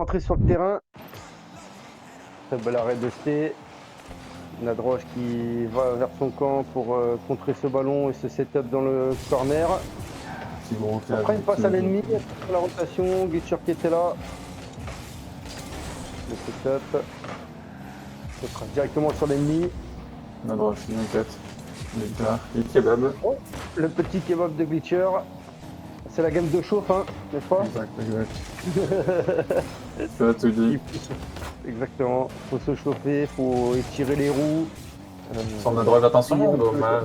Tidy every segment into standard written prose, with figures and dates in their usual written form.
rentrer sur le terrain. Très bel arrêt de Sté. Nadroche qui va vers son camp pour contrer ce ballon et se set-up dans le corner. Après une passe à l'ennemi, la rotation, Glitcher qui était là. Le set-up. Ce sera directement sur l'ennemi. Nadroche, il inquiète. Il est kebab. Oh, le petit kebab de Glitcher. C'est la game de chauffe, hein, n'est-ce pas? Exact. Tu as tout dit. Exactement. Faut se chauffer, faut étirer les roues. Sans Nadroche, attention, dommage.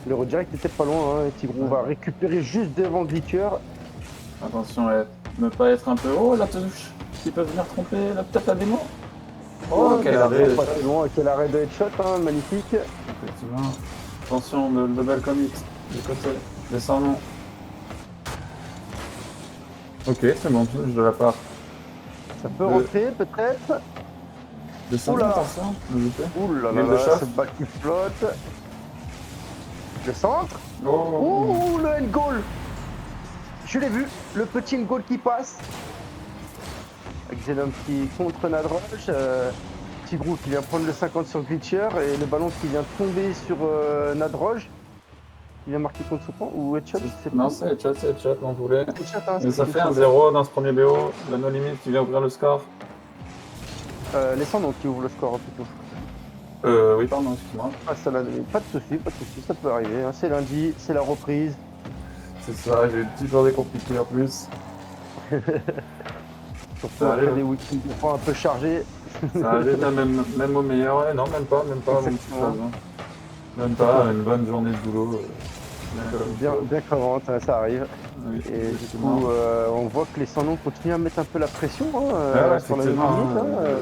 Le redirect était pas loin, hein. Tigrou va récupérer juste devant Glitcher. Attention à ne pas être un peu haut la touche. Qui peut venir tromper peut-être la démo. Oh, quel arrêt! Pas si loin, quel arrêt de headshot, hein, magnifique. Effectivement. Attention, le double commit du côté. Descendons. Ok, c'est bon, touche de la part. Ça peut rentrer, peut-être. Descendons, attention. Ouh là là là, cette balle qui flotte. Le centre. Oh, le end goal. Je l'ai vu, le petit end goal qui passe. Avec Xenom qui contre Nadroche. Tigrou qui vient prendre le 50 sur Glitcher et le ballon qui vient tomber sur Nadroche. Il vient marquer contre son camp ou headshot? Non, c'est headshot, on voulait. Headshot, hein, mais ça fait un 0 dans ce premier BO. La no limite qui vient ouvrir le score. Les Sandons qui ouvrent le score plutôt. Oui, pardon, excuse-moi. Pas de soucis, ça peut arriver. Hein. C'est lundi, c'est la reprise. C'est ça, j'ai une petite journée compliquée en plus. Surtout après des week-ends un peu chargés. Ça arrive même au meilleur, ouais, non, même pas. Même pas, une bonne journée de boulot. Bien crevante, ça arrive. Oui, et du coup, on voit que les sans-noms continuent à mettre un peu la pression sur la limite.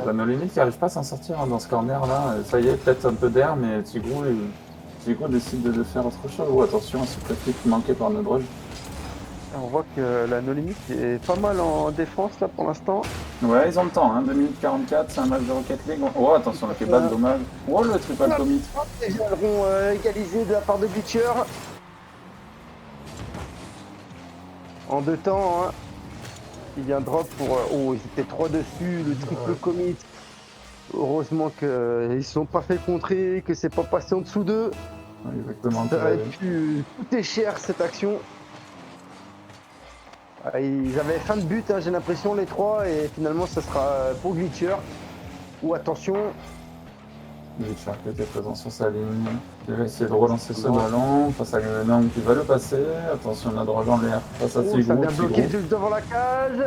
La no limite qui n'arrive pas à s'en sortir dans ce corner là. Ça y est, peut-être un peu d'air, mais Tigrou décide de faire autre chose. Oh, attention à ce petit qui manquait par notre drogue. On voit que la no limite est pas mal en défense là pour l'instant. Ouais, ils ont le temps, hein. 2 minutes 44, c'est un match de Rocket League. Oh, attention, le kebab, dommage. Oh, le triple commit. Ils viendront égaliser de la part de Glitcher. En 2 temps, hein. Il vient drop pour... oh, ils étaient 3 dessus, le triple commit. Heureusement qu'ils ne sont pas fait contrer, que c'est pas passé en dessous d'eux. Exactement. Ça aurait pu coûter cher cette action. Ils avaient fin de but, hein, j'ai l'impression, les 3, et finalement ça sera pour Glitcher. Ou attention. Glitcher qui était présent sur sa ligne. Il va essayer de relancer ce ballon face à Glenom qui va le passer. Attention, on a droit dans l'air face à Tigrou. Ça vient bloquer juste devant la cage.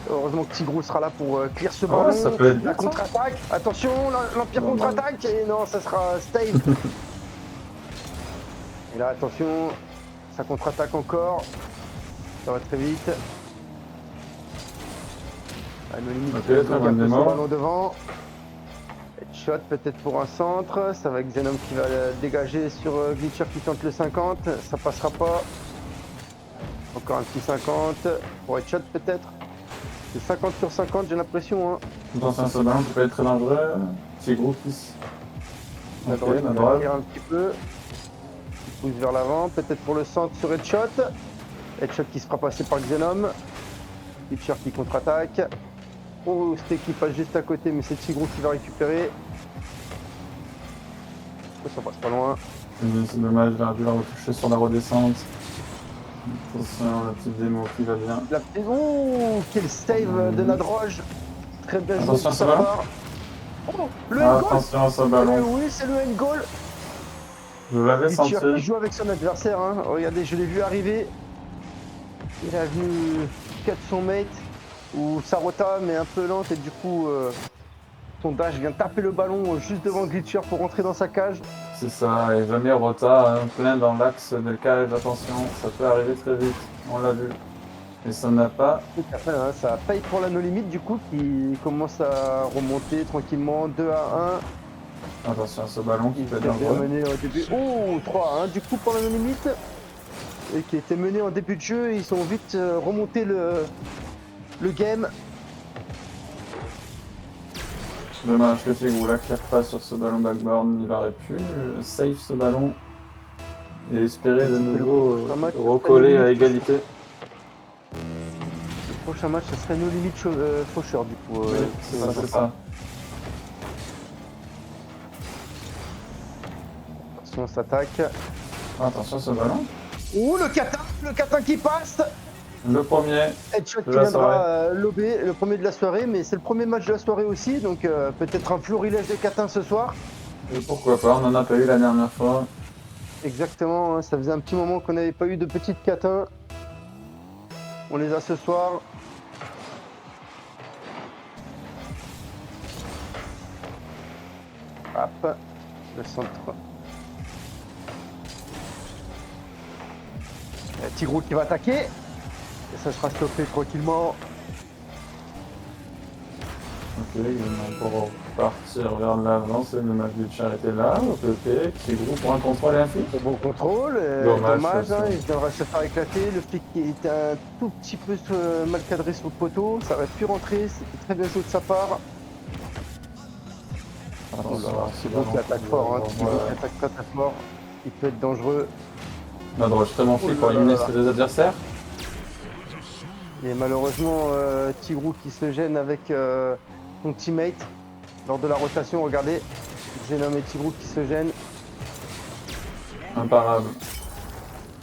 Heureusement que Tigrou sera là pour clear ce ballon. Ça peut être la contre-attaque. Attention, l'Empire contre-attaque. Et non, ça sera Stave. Et là, attention, ça contre-attaque encore. Ça va très vite. Ballon devant. Headshot peut-être pour un centre. Ça va avec Xenom qui va dégager sur Glitcher qui tente le 50. Ça passera pas. Encore un petit 50. Pour headshot peut-être. C'est 50 sur 50 j'ai l'impression. Hein. Attention, ce ballon qui peut être très dangereux. Tigrou qui la droite un petit peu. Il pousse vers l'avant. Peut-être pour le centre sur headshot. Headshot qui se fera passer par Xenom. Glitcher qui contre-attaque. Oh, Sté qui passe juste à côté, mais c'est Tigrou qui va récupérer. Oh, ça passe pas loin. C'est dommage, il aurait dû la retoucher sur la redescente. Attention, la petite démo qui va bien. Oh, quel save de Nadroche. Très bien joué sur sa part. Oh, le end goal. Attention à ce ballon. Oui, c'est le end goal. Je l'avais senti. Il joue avec son adversaire. Hein. Regardez, je l'ai vu arriver. Il est venu 4 son mate. Ou Sarota, mais un peu lente, et du coup, son dash vient taper le ballon juste devant Glitcher pour rentrer dans sa cage. C'est ça, et jamais Rota, plein dans l'axe de cage, attention, ça peut arriver très vite, on l'a vu. Et ça n'a pas... Ça paye pour la no limite du coup, qui commence à remonter tranquillement, 2 à 1. Attention à ce ballon qui peut bien mené au début. Oh, 3 à 1 du coup pour la no limite. Et qui était mené en début de jeu, ils sont vite remontés le game. Dommage que Tigrou la claque pas sur ce ballon backboard, il aurait pu save ce ballon et espérer de nouveau recoller à égalité. prochain match, ce serait nos limites faucheurs du coup. Oui, c'est ça. Attention, on s'attaque. Attention ce ballon. Ouh, le catin qui passe. Le premier. Headshot qui de la soirée. viendra lober, le premier de la soirée, mais c'est le premier match de la soirée aussi, donc peut-être un florilège de catins ce soir. Et pourquoi pas, on en a pas eu la dernière fois. Exactement, hein, ça faisait un petit moment qu'on n'avait pas eu de petites catins. On les a ce soir. Hop, le centre. Tigrou qui va attaquer. Et ça sera stoppé tranquillement. Ok, ils vont pour partir vers l'avant, c'est le match du chat était là, ok, Tigrou pour un contrôle et un flic. Bon contrôle, dommage, hein, il devrait se faire éclater. Le flic qui était un tout petit peu mal cadré sur le poteau, ça aurait pu rentrer, c'était très bien joué de sa part. Tigrou qui attaque fort, hein, Tigrou qui attaque très très fort, il peut être dangereux. Nadroche très bon flic pour éliminer ses deux adversaires. Et malheureusement, Tigrou qui se gêne avec son teammate lors de la rotation, regardez. Xenom et Tigrou qui se gênent. Imparable.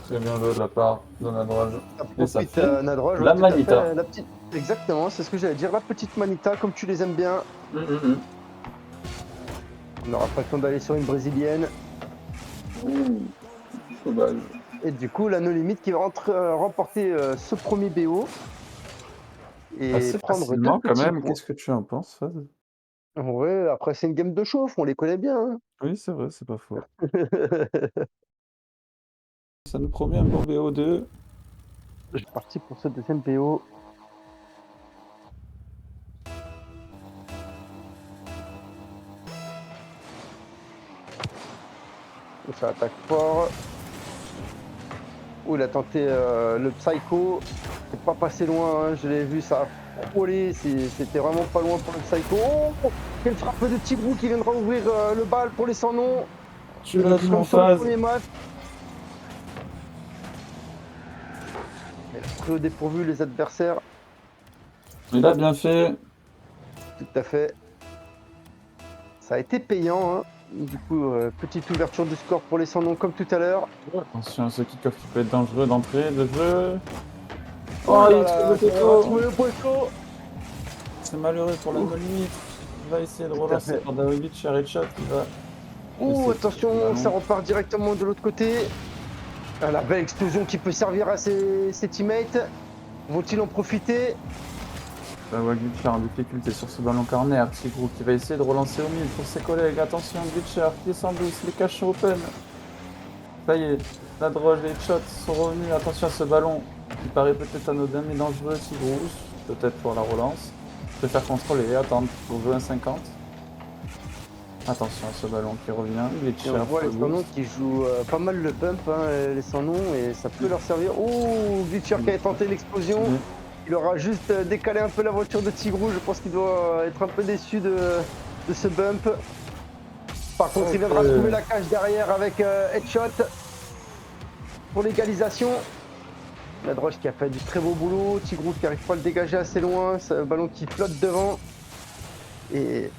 Très bien joué de la part de Nadroche. Et ça fait Nadroche, la manita. La petite... Exactement, c'est ce que j'allais dire, la petite manita, comme tu les aimes bien. On n'aura pas le temps d'aller sur une brésilienne. Sauvage. Et du coup, la No Limit qui va remporter ce premier BO. Et assez prendre facilement deux quand petits même, points. qu'est-ce que tu en penses, Faz? Ouais, après c'est une game de chauffe, on les connaît bien. Hein. Oui, c'est vrai, c'est pas faux. Ça nous promet un bon BO2. Je suis parti pour ce deuxième BO. Ça attaque fort. Oh, il a tenté le Psycho. C'est pas passé loin, hein. Je l'ai vu, ça a frôlé. C'était vraiment pas loin pour le Psycho. Oh, quelle frappe de Tigrou qui viendra ouvrir le bal pour les sans noms. Tu l'as dit en sur le phase. premier match. Il a pris au dépourvu les adversaires. Il a bien fait. Tout à fait. Ça a été payant. Hein. Du coup, petite ouverture du score pour les sans noms comme tout à l'heure. Attention à ce kick-off qui peut être dangereux d'entrée de jeu. Oh, il trouve le poteau. C'est malheureux pour la limite. Il va essayer de relancer par David Cherichat qui va. Oh, attention, ça repart directement de l'autre côté. La belle explosion qui peut servir à ses teammates. Vont-ils en profiter? Glitcher en difficulté sur ce ballon corner. Tigrou qui va essayer de relancer au milieu pour ses collègues. Attention, Glitcher qui descend douce, les caches sont open. Ça y est, la droge, les shots sont revenus. Attention à ce ballon qui paraît peut-être anodin mais dangereux. Tigrou, peut-être pour la relance. Préfère contrôler et attendre pour jouer un 50. Attention à ce ballon qui revient. Glitcher, on voit les sans-noms qui jouent pas mal le bump, hein, les sans-noms, et ça peut leur servir. Oh, Glitcher qui a tenté l'explosion. Il aura juste décalé un peu la voiture de Tigrou. Je pense qu'il doit être un peu déçu de ce bump. Par contre, il viendra trouver la cage derrière avec Headshot pour l'égalisation. Nadroche qui a fait du très beau boulot. Tigrou qui n'arrive pas à le dégager assez loin. C'est un ballon qui flotte devant. Et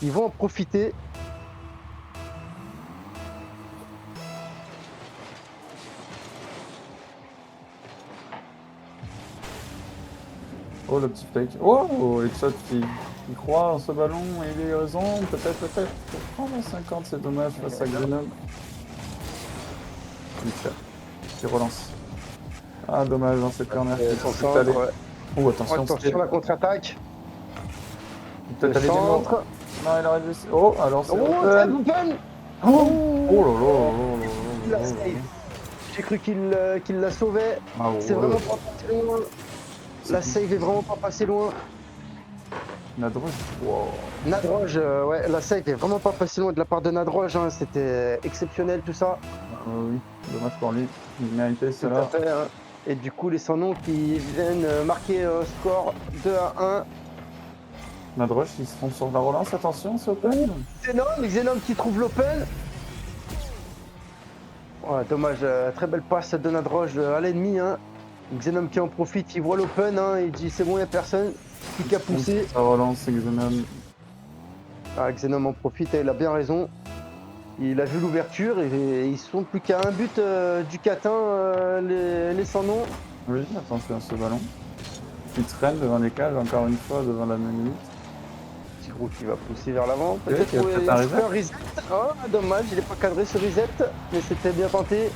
ils vont en profiter. Oh, le petit fake. Oh, Headshot qui croit en ce ballon et il a raison. Peut-être. Pour prendre un 50, c'est dommage face à Xenom. Glitcher qui relance. Ah, dommage dans cette corner. Oh, attention, attention la contre-attaque. Peut-être aller centre. Non, il aurait dû. Oh, alors c'est open. Oh là là. La save. J'ai cru qu'il la sauvait. Ah, c'est vraiment pas passé loin. La save est vraiment pas passée loin. Nadroge. Wow. Nadroge, ouais, la save est vraiment pas passée loin de la part de Nadroge. Hein. C'était exceptionnel tout ça. Oui, dommage pour lui. Il méritait cela. Tout à fait, hein. Et du coup, les sans-noms qui viennent marquer un score 2-1. Nadroche, ils se trompent sur la relance, attention, c'est open. Xenom qui trouve l'open. Ouais, dommage, très belle passe de Nadroche à l'ennemi. Hein. Xenom qui en profite, il voit l'open, hein, il dit c'est bon, il n'y a personne. Plus qu'à pousser. Ça relance, c'est Xenon. Ah, Xenom en profite, il a bien raison. Il a vu l'ouverture et ils sont plus qu'à un but du catin, les sans nom. Oui, attention à ce ballon. Qui traîne devant les cages, encore une fois, devant la même limite. Tigrou qui va pousser vers l'avant. il y a Peut-être peut-être un reset. un reset. Oh, dommage, il n'est pas cadré ce reset, mais c'était bien tenté.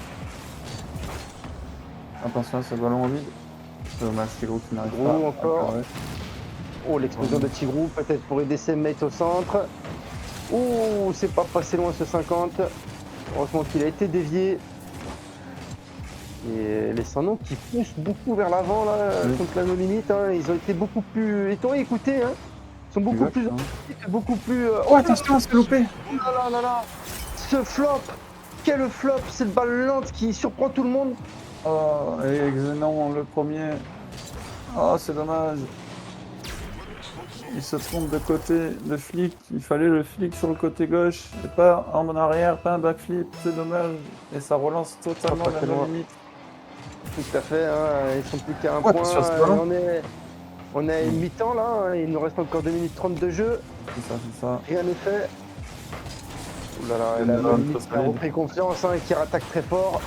Attention à ce ballon en vide. Dommage, Tigrou qui n'arrive Tigrou pas. encore. Oh, l'explosion de Tigrou, peut-être pour aider ses mates au centre. Ouh, c'est pas passé loin ce 50. Heureusement qu'il a été dévié. Et les sans-noms qui poussent beaucoup vers l'avant là, contre la no limite, hein, ils ont été beaucoup plus. Et t'aurais écouté, hein. Ils sont beaucoup plus actifs et beaucoup plus. Oh, attention, c'est loupé. Oh là là là là. Ce flop. Quel flop, cette balle lente qui surprend tout le monde. Oh, et Xenon, le premier. Oh, c'est dommage. Il se trompe de côté, le flic. Il fallait le flic sur le côté gauche. Et pas en arrière, pas un backflip. C'est dommage. Et ça relance totalement la no limite. Tout à fait, hein, ils sont plus qu'à un Ouais, point. sur ce ballon. On est à une mi-temps là, hein, il nous reste encore 2 minutes 30 de jeu. C'est ça, c'est ça. Rien n'est fait. Ouh là là, la no limite qui a repris confiance, hein, qui rattaque très fort.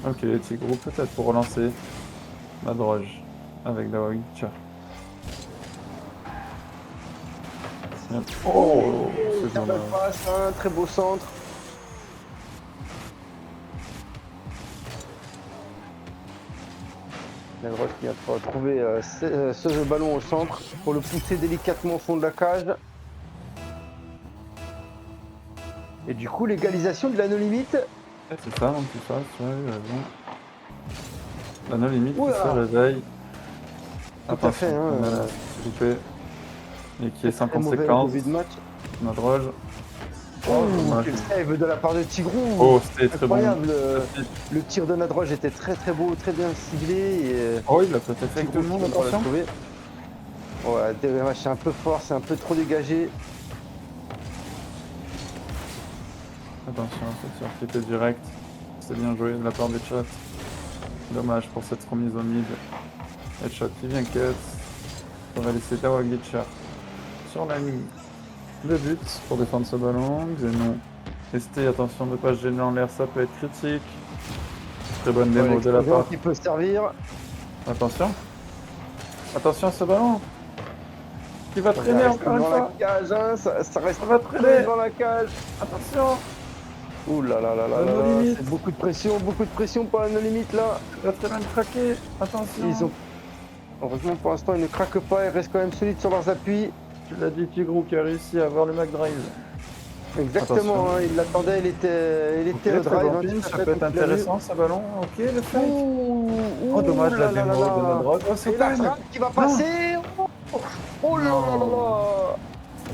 Ok, Tigrou peut-être pour relancer la droge avec la Witcher. Oh, c'est Très belle passe, hein, très beau centre. La drogue qui vient de retrouver ce ballon au centre pour le pousser délicatement au fond de la cage. Et du coup, l'égalisation de la no limite. C'est ça, donc tout ça, tu vois, raison. La no limite qui se réveille. Tout à fait, hein. Loupé. Et qui est sans conséquence. conséquence. De match. La droge. Oh, quel save de la part de Tigrou. Oh, c'était très bon. Incroyable. Le tir de Nadroge était très très beau, très bien ciblé. Et oh, il a peut-être fait avec tout le monde, attention. Ouais, DVMH c'est un peu fort, c'est un peu trop dégagé. Attention, cette tir qui était direct. C'est bien joué de la part des chats. Dommage pour cette remise au mid. Headshot qui vient cut. On va laisser Dawa Glitcher sur la ligne. Le but pour défendre ce ballon. Xenon. Restez, attention de ne pas se gêner en l'air, ça peut être critique. Très bonne démo de la part. Qui peut servir. Attention. Attention à ce ballon. Qui va traîner encore une fois. La cage, hein, ça reste va traîner dans la cage. Attention. Ouh là là là là là, c'est beaucoup de pression pour la no limite là. Il va très bien craquer. Attention. Heureusement pour l'instant ils ne craquent pas, ils restent quand même solides sur leurs appuis. Tu l'as dit, Tigrou qui a réussi à avoir le McDrive. Exactement, hein, il l'attendait, il était au drive. Hein, ça peut être intéressant ce ballon. Ok, le fake. Oh dommage la démo de la drogue. Oh, c'est la frappe qui va passer. Oh là là là là.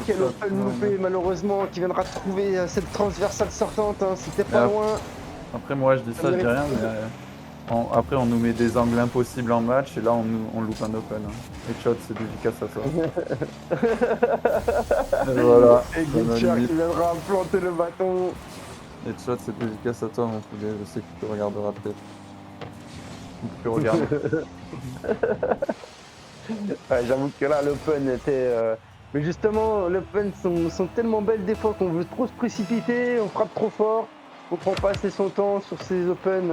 Quel open loupé malheureusement qui viendra trouver cette transversale sortante, hein, c'était pas loin. Après moi je dis ça, je dis rien, mais après on nous met des angles impossibles en match et là on loupe un open. Hein. Et shot c'est dédicace à toi. Et voilà. Et Glitcher qui viendra planter le bâton. Et shot c'est dédicace à toi mon poulet, je sais que tu regarderas peut-être. Tu regardes. Ouais, j'avoue que là l'open était... Mais justement, les open sont tellement belles des fois qu'on veut trop se précipiter, on frappe trop fort, on prend pas assez son temps sur ces open.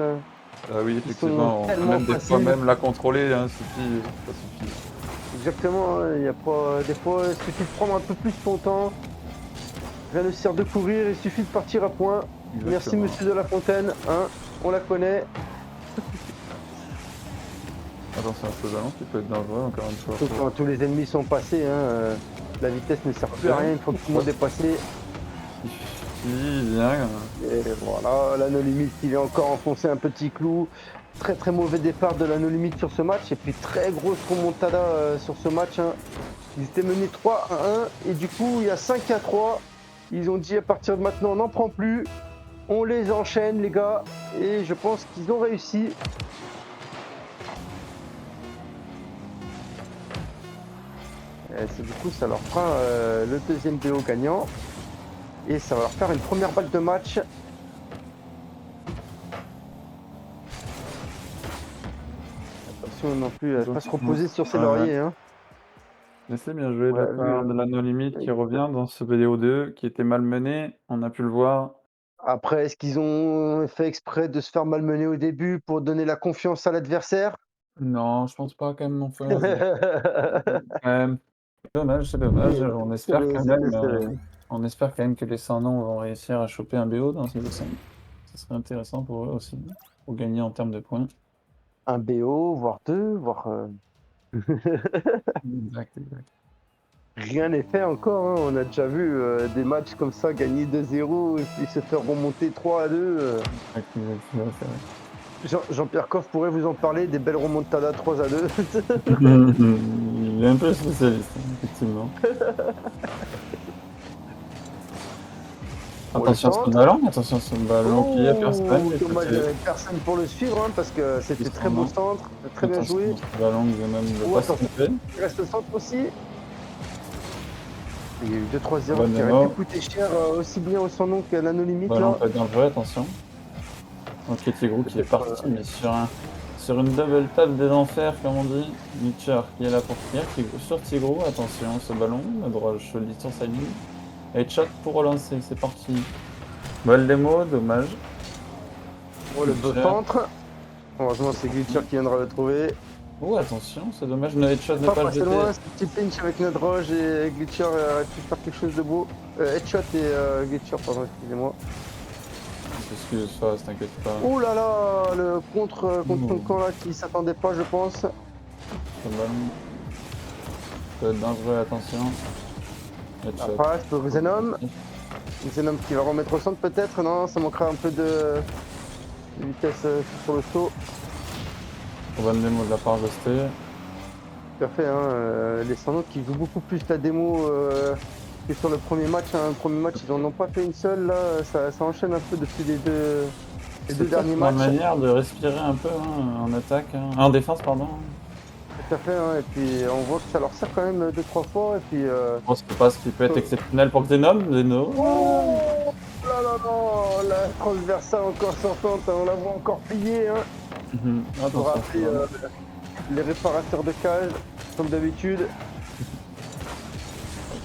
Ah oui, effectivement, même des fois même la contrôler, hein, ça suffit. Exactement, hein, y a pas, des fois il suffit de prendre un peu plus son temps, rien ne sert de courir, il suffit de partir à point. Exactement. Merci monsieur de la Fontaine, hein, on la connaît. Attention à ce ballon qui peut être dangereux encore une fois. Quand tous les ennemis sont passés, hein, la vitesse ne sert plus à rien, il faut que tout le monde est passé. Il vient. Et voilà, la no limite qui vient encore enfoncer un petit clou. Très très mauvais départ de la no limite sur ce match et puis très grosse remontada sur ce match. Hein. Ils étaient menés 3-1 et du coup il y a 5-3. Ils ont dit à partir de maintenant on n'en prend plus. On les enchaîne les gars et je pense qu'ils ont réussi. Et du coup ça leur fera le deuxième BO gagnant. Et ça va leur faire une première balle de match. attention non plus à pas se Gentiment. reposer sur ses Ouais, ouais. lauriers. Hein. Mais c'est bien joué de On la l'a vu. part de la No Limit qui revient dans ce BO2 qui était malmené, on a pu le voir. Après, est-ce qu'ils ont fait exprès de se faire malmener au début pour donner la confiance à l'adversaire? Non, je pense pas quand même non plus, hein, quand même. Dommage, c'est dommage, on espère quand même que les Sans-Noms vont réussir à choper un BO dans ces descentes. Ce serait intéressant pour eux aussi, pour gagner en termes de points. Un BO, voire 2, voire, Exact, exact. rien n'est fait encore, hein. On a déjà vu, des matchs comme ça gagner 2-0 et puis se faire remonter 3-2. Exact, exact, tout à fait, ouais. Jean-Pierre Coff pourrait vous en parler, des belles remontadas 3-2. Il est un peu spécialiste, hein, effectivement. Pour le centre. Attention à ce ballon qui a personne, Oh, mais dommage, côté personne pour le suivre, hein, parce que c'était très beau descendant. centre, très bien Attention joué. à ce ballon qui veut même le Oh, pas se attention, tromper. il reste le centre aussi. Il y a eu 2-3 erreurs Bonne qui auraient mémo. pu coûter cher, aussi bien au Sans Nom qu'à la No Limite Ballon là. pas dangereux, attention. Donc Tigrou qui est Peut-être, parti, mais sur une double table des enfers, comme on dit. Mitcher qui est là pour finir. Sur Tigrou, attention, ce ballon, la droite jolie sur sa ligne. Headshot pour relancer, c'est parti. Balle démo, dommage. oh, le beau Glitcher. centre. Heureusement, c'est Glitcher qui viendra le trouver. Oh, attention, c'est dommage, le headshot n'est Pas pas passé jeté. loin, ce petit pinch avec Nadroge et Glitcher aurait pu faire quelque chose de beau. Headshot et Glitcher, pardon, excusez-moi. Excuse-toi, t'inquiète pas. Oh là là, le contre son Ouh. camp là qui s'attendait pas, je pense. Ce ballon peut être dangereux, attention. La Headshot. passe pour Xenom. Xenom qui va remettre au centre peut-être. Non, ça manquera un peu de vitesse sur le saut. Bonne démo de la part de Sté. Tout à fait, hein, les Sans-Noms qui jouent beaucoup plus la démo que sur le premier match. Hein. Le premier match, ils n'en ont pas fait une seule. Là, ça enchaîne un peu depuis les deux derniers Ma matchs. manière de respirer un peu en attaque, en défense, pardon. Tout à fait, hein, et puis on voit que ça leur sert quand même 2-3 fois. Et puis, Je pense que pas ce qui peut être exceptionnel pour Xenom. oh là là là, la transversale encore sortante, hein, on la voit encore plier. Hein. Pour Attention. rappeler les réparateurs de cage, comme d'habitude.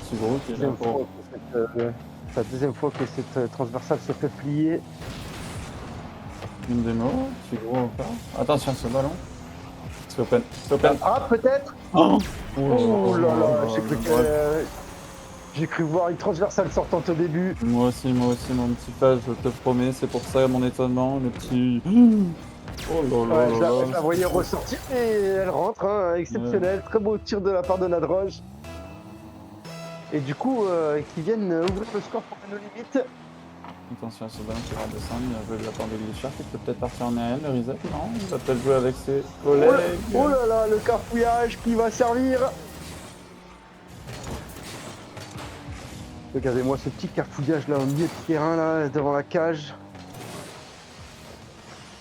Tigrou qui est là pour. C'est la deuxième fois que cette transversale se fait plier. Une démo. Tigrou encore. Attention à ce ballon. C'est open. C'est open. Ah, peut-être. Oh, Oh là là, j'ai cru voir une transversale sortante au début. Moi aussi, mon petit page, je te promets, c'est pour ça mon étonnement, le petit. Oh là là Ouais, là je la voyais ressortir et elle rentre, hein, exceptionnel. Très beau tir de la part de Nadroge. Et du coup, qui viennent ouvrir le score pour nos limites. Attention à ce ballon qui va redescendre, il y a un jeu de la part de Glitcher qui peut peut-être partir en aérienne, le reset, non, il va peut-être jouer avec ses collègues. Oh là là, le carfouillage qui va servir. Regardez-moi ce petit carfouillage là au milieu de terrain là, devant la cage.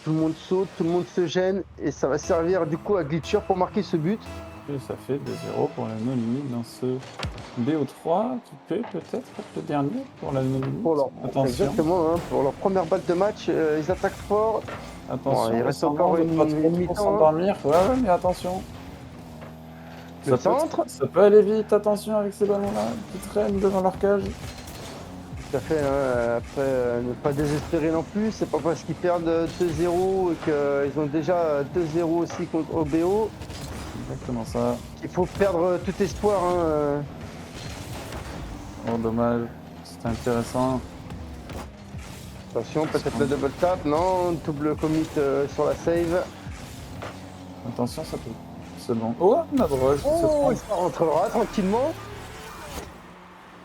Tout le monde saute, tout le monde se gêne et ça va servir du coup à Glitcher pour marquer ce but. Et ça fait 2-0 pour la no limite dans ce BO3 qui peut peut-être être le dernier pour la no limite. Attention. Exactement, hein, pour leur première balle de match, ils attaquent fort. Attention, Bon, il reste encore une mi-temps. pour s'endormir. Ouais, mais attention. Le centre. Ça peut aller vite, attention avec ces ballons-là qui traînent devant leur cage. Tout à fait, hein, après ne pas désespérer non plus, c'est pas parce qu'ils perdent 2-0 et qu'ils ont déjà 2-0 aussi contre OBO. Exactement ça. Il faut perdre tout espoir. Hein. Oh dommage, c'était intéressant. Attention, peut-être le double tap, non, double commit sur la save. Attention, ça peut. C'est bon. Oh, Nadroge qui se Oh, trompe. ça rentrera tranquillement.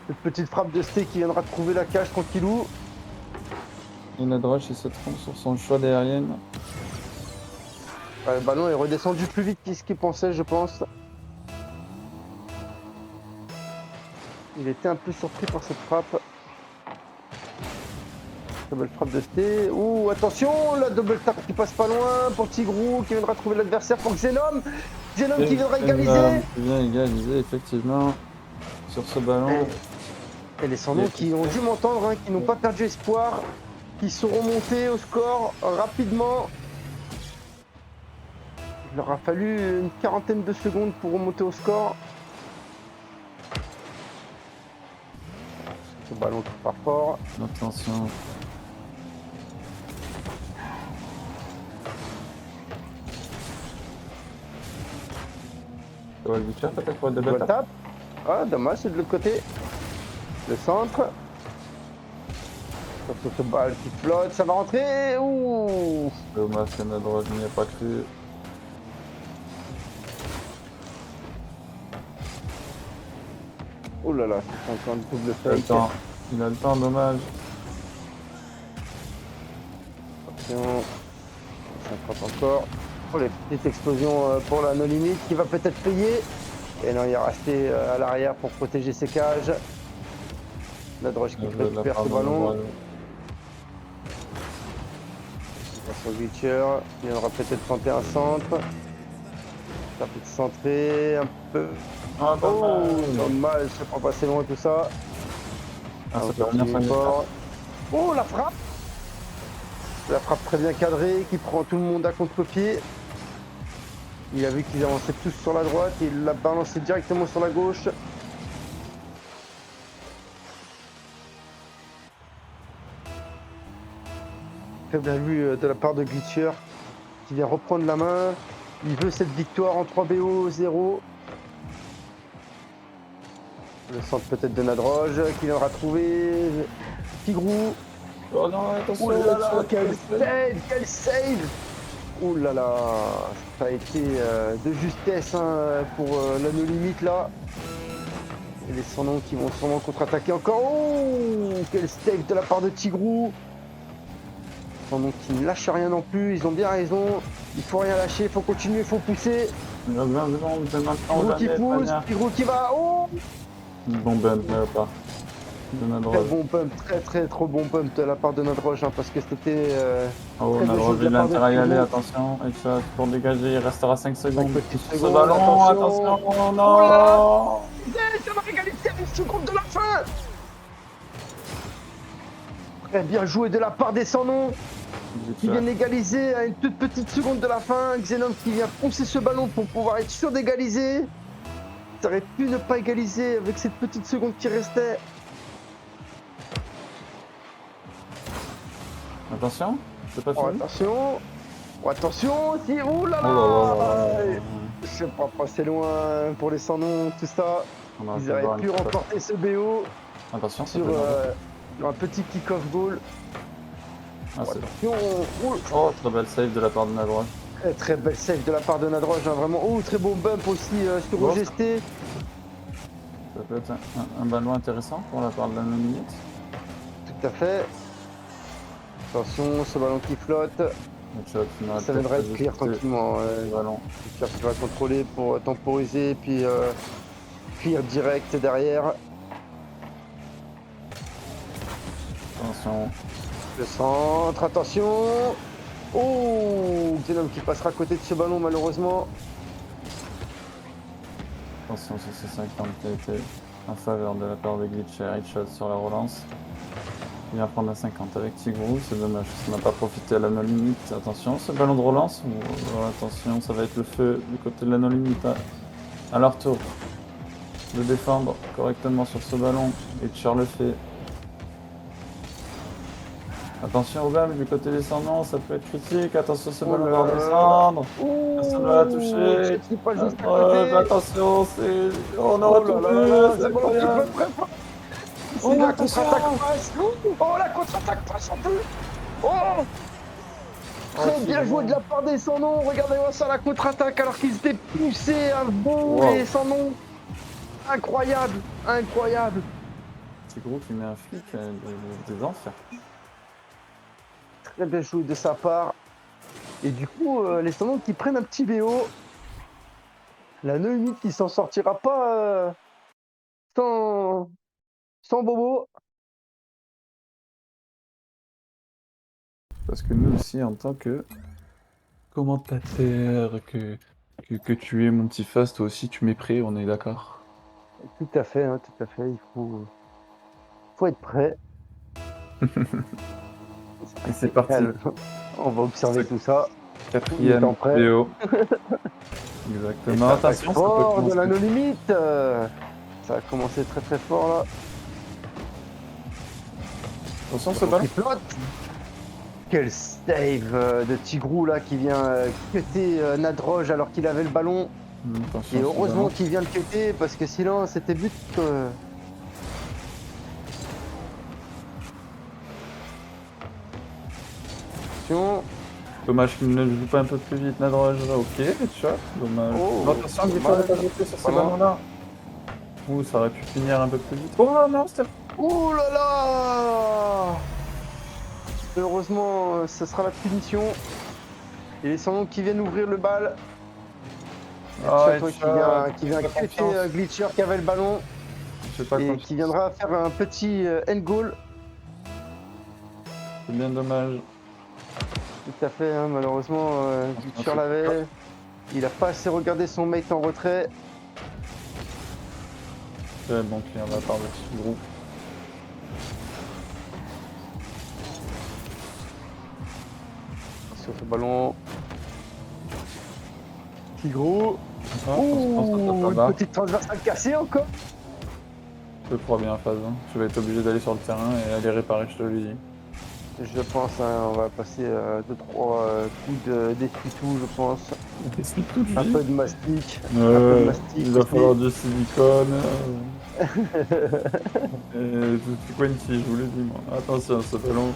Cette petite frappe de Sté qui viendra trouver la cage tranquillou. Et Nadroge il se trompe sur son choix d'aérienne. Ouais, le ballon est redescendu plus vite que ce qu'il pensait, je pense. Il était un peu surpris par cette frappe. Double frappe de Sté. Ouh, attention, la double tap qui passe pas loin pour Tigrou qui viendra trouver l'adversaire pour Xenom. Xenom qui viendra égaliser. Qui vient égaliser, effectivement, sur ce ballon. Et les Sans-Noms qui ont dû m'entendre, hein, qui n'ont pas perdu espoir, qui sont remontés au score rapidement. Il leur a fallu une quarantaine de secondes pour remonter au score. Ce ballon qui part fort. Attention. Ça va le Witcher peut-être pour le double tap. Tape. Ah, dommage, c'est de l'autre côté. Le centre. Sur ce balle qui flotte, ça va rentrer. Ouh. Dommage que Nadroj n'y a pas cru. Oh là là, c'est encore une double Il a le fake. temps. Il a le temps, dommage. Attention. Ça frappe encore. Oh, les petites explosions pour la no limite qui va peut-être payer. Et non, il est resté à l'arrière pour protéger ses cages. La droche qui récupère ce ballon. Sur Witcher, il viendra peut-être tenter un centre. Ça peut se centrer un peu. Ah, Oh, dommage, ça prend pas assez loin tout ça. Ah, ça peut revenir fort. Oh, la frappe! La frappe très bien cadrée qui prend tout le monde à contre-pied. Il a vu qu'ils avançaient tous sur la droite et il l'a balancé directement sur la gauche. Très bien vu de la part de Glitcher qui vient reprendre la main. Il veut cette victoire en 3 BO 0. Le centre peut-être de Nadroj qui viendra trouver Tigrou. Oh non, attention. Oh là là, quel save! Oh là là, ça a été de justesse hein, pour la no limite là. Et les sans-noms qui vont sûrement contre-attaquer encore. Oh, quel save de la part de Tigrou. Sans-noms qui ne lâchent rien non plus, ils ont bien raison. Il faut rien lâcher, il faut continuer, il faut pousser. Il a 20 secondes, c'est maintenant. Tigrou qui pousse, Tigrou qui va. Oh! Bon bump, mais pas. Très bon pump, trop bon pump de la part de Nadroj hein, parce que c'était. Oh, Nadroj, il a intérêt à y aller, attention. Et ça, pour dégager, il restera 5 secondes. Ce ballon, attention, non! Oh là, ça va égaliser à une seconde de la fin! Très bien joué de la part des sans-noms qui viennent égaliser à une toute petite seconde de la fin. Xenon qui vient pousser ce ballon pour pouvoir être sûr d'égaliser. Ça aurait pu ne pas égaliser avec cette petite seconde qui restait. Attention, c'est pas fini. Attention, attention, si, ouh là là, je pas passer loin pour les sans-noms, tout ça. Ils auraient pu remporter ce BO. Attention, sur un petit kick-off goal. Attention, oh, très belle save de la part de Nadroj. Très belle save de la part de Nadroj, hein, vraiment. Oh, très bon bump aussi sur OGST. Ça peut être un ballon intéressant pour la part de la limite. Tout à fait. Attention, ce ballon qui flotte. Ça viendra être clear tranquillement. J'espère qu'il va contrôler pour temporiser, puis clear direct derrière. Attention. Le centre, attention. Oh, Xenom qui passera à côté de ce ballon malheureusement. Attention sur ces 50 qui a été en faveur de la part de Glitcher. Headshot sur la relance. Il vient prendre la 50 avec Tigrou, c'est dommage, ça n'a pas profité à la no limite. Attention, ce ballon de relance, attention, ça va être le feu du côté de la no limite à leur tour de défendre correctement sur ce ballon. Et Tchar le fait. Attention au bam du côté descendant, ça peut être critique. Attention, ce ballon va redescendre. Ça va la toucher. Attention, c'est. Oh non, c'est incroyable. Oh, la contre-attaque passe. Oh, la contre-attaque passe en plus. Oh, très bien joué de la part des sans-noms. Regardez-moi ça, la contre-attaque alors qu'ils étaient poussés à bon et sans-noms. Incroyable, incroyable. C'est gros qui met un flic des enfers. Très bien joué de sa part. Et du coup, les sans-noms qui prennent un petit BO. La no limite qui s'en sortira pas sans bobo. Parce que nous aussi, en tant que commentateur, que tu es mon petit Fast, toi aussi tu m'es prêt, on est d'accord? Tout à fait, hein, tout à fait. Il faut être prêt. Et c'est parti. On va observer tout ça. Quatrième vidéo. Exactement. Ça attaque Attention, ça peut fort de la commencer. no limite. Ça a commencé très très fort là. Attention, ce ballon. Il flotte. Quel save de Tigrou là qui vient cutter Nadroge alors qu'il avait le ballon. Attention, Et ce heureusement ballon. qu'il vient le cutter parce que sinon c'était but. Attention. Dommage qu'il ne joue pas un peu plus vite, Nadroge. Ok, headshot. Dommage. Oh, Attention, il faut dommage. pas jeter sur ces Vraiment. ballons-là. Ouh, ça aurait pu finir un peu plus vite. Oh non, c'était... Ouh là là. Heureusement, ce sera la punition. Et les sans qui viennent ouvrir le bal. Ah, Headshot, qui vient pas cutter confiance. Glitcher qui avait le ballon J'ai pas et confiance. qui viendra faire un petit end goal. C'est bien dommage. Tout à fait, hein, malheureusement, Glitcher c'est l'avait. Il a pas assez regardé son mate en retrait. Très bon client de la part de Tigrou. Sur ce ballon. Tigrou. Ah, Ouh, attention, une petite transversale cassée encore. je crois bien, phase. Hein. Tu vas être obligé d'aller sur le terrain et aller réparer, je te le dis. Je pense, hein, on va passer 2-3 coups d'essuie-tout, je pense. C'est tout Un juste. peu de mastic. Un peu de mastic Il va aussi. falloir du silicone. Et c'est quoi une fille, je vous l'ai dit moi. Attention, ce ballon.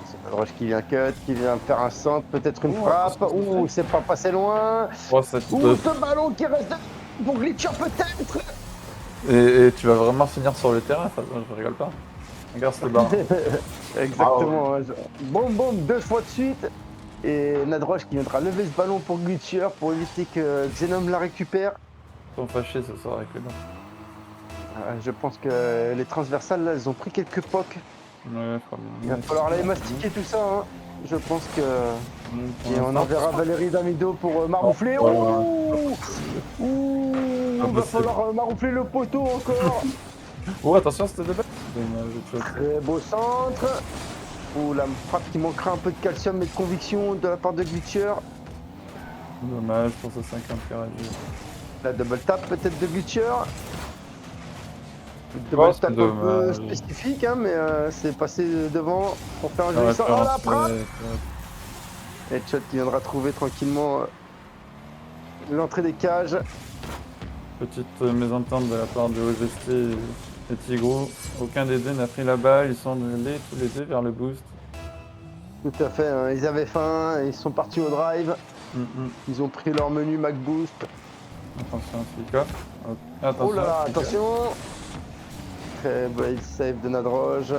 C'est Roche qui vient cut, qui vient faire un centre, peut-être une Oh, frappe. attention, Ouh, c'est pas passé loin. Oh, cette... Ouh, ce ballon qui reste pour Glitcher peut-être. et tu vas vraiment finir sur le terrain, ça, je rigole pas. Regarde ce barre. Exactement. Boum, boum, 2 fois de suite. Et Nadroche qui viendra lever ce ballon pour Glitcher pour éviter que Xenom la récupère. Ils sont fâchés ce soir avec les dents. Je pense que les transversales, là, elles ont pris quelques pocs. Ouais, je crois bien. Il va falloir aller mastiquer tout ça. Hein. Je pense que. Et on enverra Valérie Damido pour maroufler. Ouh, ouh, il va falloir maroufler le poteau encore. Oh, attention, c'était de bête. Dommage, Très beau centre. Ouh, la frappe qui manquera un peu de calcium et de conviction de la part de Glitcher. Dommage pour ce 50 carrés. La double tap peut-être de Glitcher. Oh, Double c'est tap un peu dommage. spécifique, hein, mais c'est passé devant pour faire un joli Ouais, centre. Oh la frappe! ouais. Headshot qui viendra trouver tranquillement l'entrée des cages. Petite mésentente de la part de OGST et Tigrou. Aucun des deux n'a pris la balle, ils sont allés tous les deux vers le boost. Tout à fait, hein. Ils avaient faim, ils sont partis au drive. Ils ont pris leur menu MacBoost. Attention, Sika. Attention. Oh là là, Sika. attention! Très bel save de Nadroge.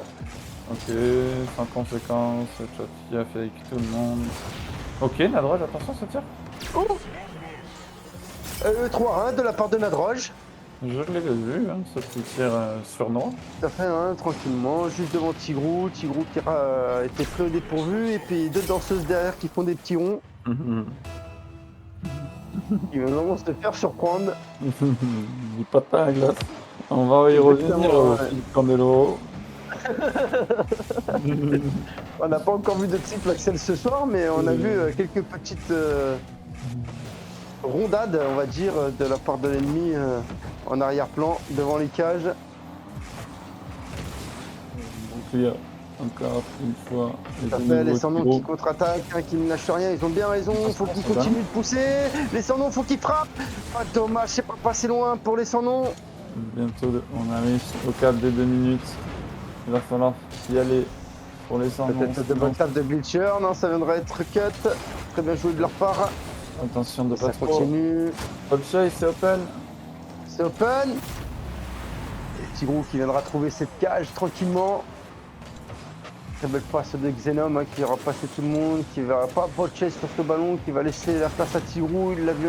Ok, sans conséquence, Chat qui a fait avec tout le monde. Ok, Nadroge, attention, ça tire. Oh, 3-1 de la part de Nadroge. Je l'avais vu, hein, ce petit tir sur noir. Tout à fait, hein, tranquillement, juste devant Tigrou. Tigrou qui a été pris au dépourvu. Et puis 2 danseuses derrière qui font des petits ronds. Qui vont se faire surprendre. Du patin à glace. On va y revenir au Philippe Candelo. On n'a pas encore vu de triple Axel ce soir, mais on a vu quelques petites rondades, on va dire, de la part de l'ennemi en arrière-plan, devant les cages. Donc il y a encore une fois Les Sandons qui contre-attaquent, hein, qui ne lâchent rien, ils ont bien raison, il faut qu'ils continuent de pousser. Les Sandons, faut qu'ils frappent. Ah, dommage, c'est pas passé loin pour les Sandons. Bientôt, on arrive au cap des 2 minutes. Il va falloir y aller pour les 100. Peut-être de bonne table de Glitcher, non, ça viendra être cut. Très bien joué de leur part. Attention de Ça pas trop. continue. Hop chase, c'est open. C'est open. Et Tigrou qui viendra trouver cette cage tranquillement. Très belle passe de Xenom hein, qui va passer tout le monde, qui va pas chase sur ce ballon, qui va laisser la place à Tigrou. Il l'a vu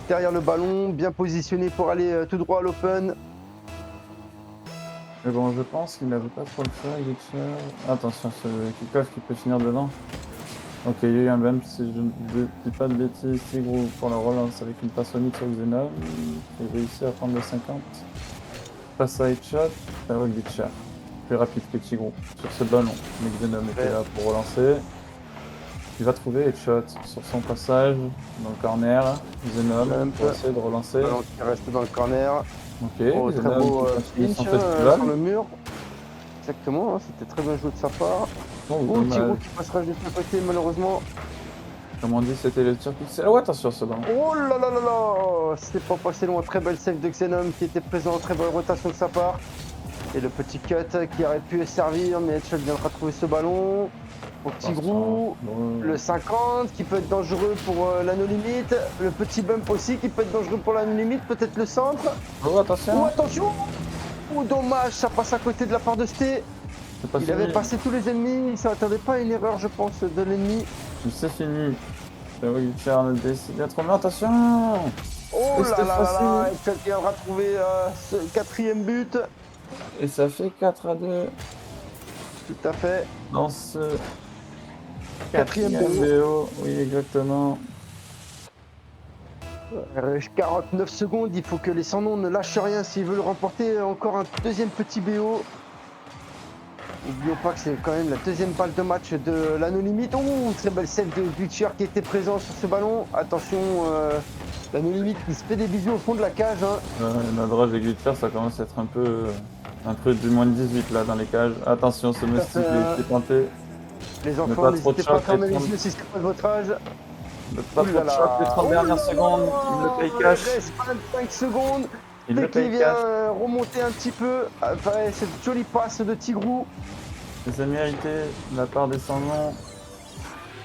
derrière le ballon, bien positionné pour aller tout droit à l'open. Mais bon, je pense qu'il n'avait pas trop le faire, Glitcher. Attention, c'est le kick-off qui peut finir dedans. Ok, il y a eu un bump, si je ne dis pas de bêtises, Tigrou pour la relance avec une passe au mid sur Xenom. Il réussit à prendre le 50. Passe à headshot, ça va Glitcher. Plus rapide que Tigrou sur ce ballon. Mais Xenom était là pour relancer. Il va trouver Headshot sur son passage dans le corner. Zenom Lamp, pour essayer de relancer. ballon qui reste dans le corner. Ok, Oh, très Zenom beau qui continue son pinch hein, festival. sur le mur. Exactement, hein, c'était très bien joué de sa part. Oh, Oh, Tigrou dommage. qui passera juste à côté, malheureusement. Comme on dit, c'était le tir pixel. Oh, attention ce ballon. Oh là là là là, c'est pas passé loin. Très belle save de Xenom qui était présent. Très bonne rotation de sa part. Et le petit cut qui aurait pu servir, mais Headshot viendra trouver ce ballon. Pour Attention. Tigrou. Oh. Le 50 qui peut être dangereux pour l'anneau limite. Le petit bump aussi qui peut être dangereux pour l'anneau limite. Peut-être le centre. Oh, Oh, attention. attention. Oh, dommage, ça passe à côté de la part de Sté. C'est pas Il fini. avait passé tous les ennemis. Il ne s'attendait pas à une erreur, je pense, de l'ennemi. C'est fini. Richard décide d'être mais attention. Oh Et là c'était là là facile. là. Et qui viendra trouver ce quatrième but. Et ça fait 4-2 Tout à fait. dans ce Quatrième quatrième BO. BO. Oui, exactement. 49 secondes, il faut que les sans-noms ne lâchent rien s'ils veulent remporter encore un deuxième petit BO. N'oublions pas que c'est quand même la deuxième balle de match de l'anneau limite. Oh, très belle save de Glitcher qui était présent sur ce ballon. Attention, l'anneau limite qui se fait des bisous au fond de la cage. Hein. Nadrage et Glitcher, ça commence à être un peu du moins de 18 là dans les cages. Attention, ce moustique qui est tenté. Les Mais enfants, pas trop de n'hésitez pas à choc, fermer les les 30 yeux si c'est pas de votre âge. pas Ouh trop là de choc, les là. 30 dernières secondes. Il le paye Il cash. reste 25 secondes. Il Dès le qu'il paye vient cash. remonter un petit peu après cette jolie passe de Tigrou. C'est mérité de la part des sans-noms.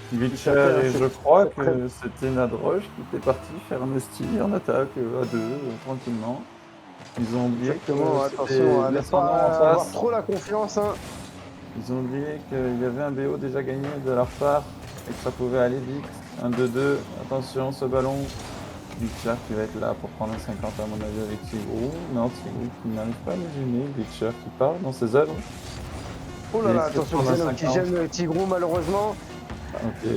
Tout à Glitcher, fait, hein, et je c'est crois très- que c'était Nadroge qui était parti faire un esti en attaque à deux, tranquillement. Ils ont oublié que Exactement, attention c'était à ne les sans-noms en pas avoir face. trop la confiance. Hein. Ils ont oublié qu'il y avait un BO déjà gagné de leur part et que ça pouvait aller vite. Un 2-2, attention ce ballon. Glitcher qui va être là pour prendre un 50 à mon avis avec Tigrou. Non, Tigrou qui n'arrive pas à le gêner. Glitcher qui part dans ses œuvres. Oh là Et là, essaie de attention, prendre un Xenom qui 50. gêne Tigrou malheureusement. Ok.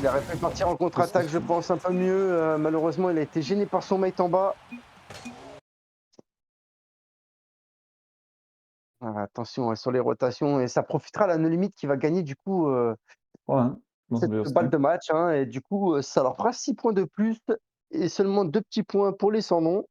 Il aurait pu partir en contre-attaque, je pense, un peu mieux. Malheureusement, il a été gêné par son mate en bas. Ah, attention sur les rotations, et ça profitera à la No Limite qui va gagner du coup Ouais, hein, dans ce cette balle BO5. de match. Hein, et du coup, ça leur fera 6 points de plus et seulement 2 petits points pour les sans-noms.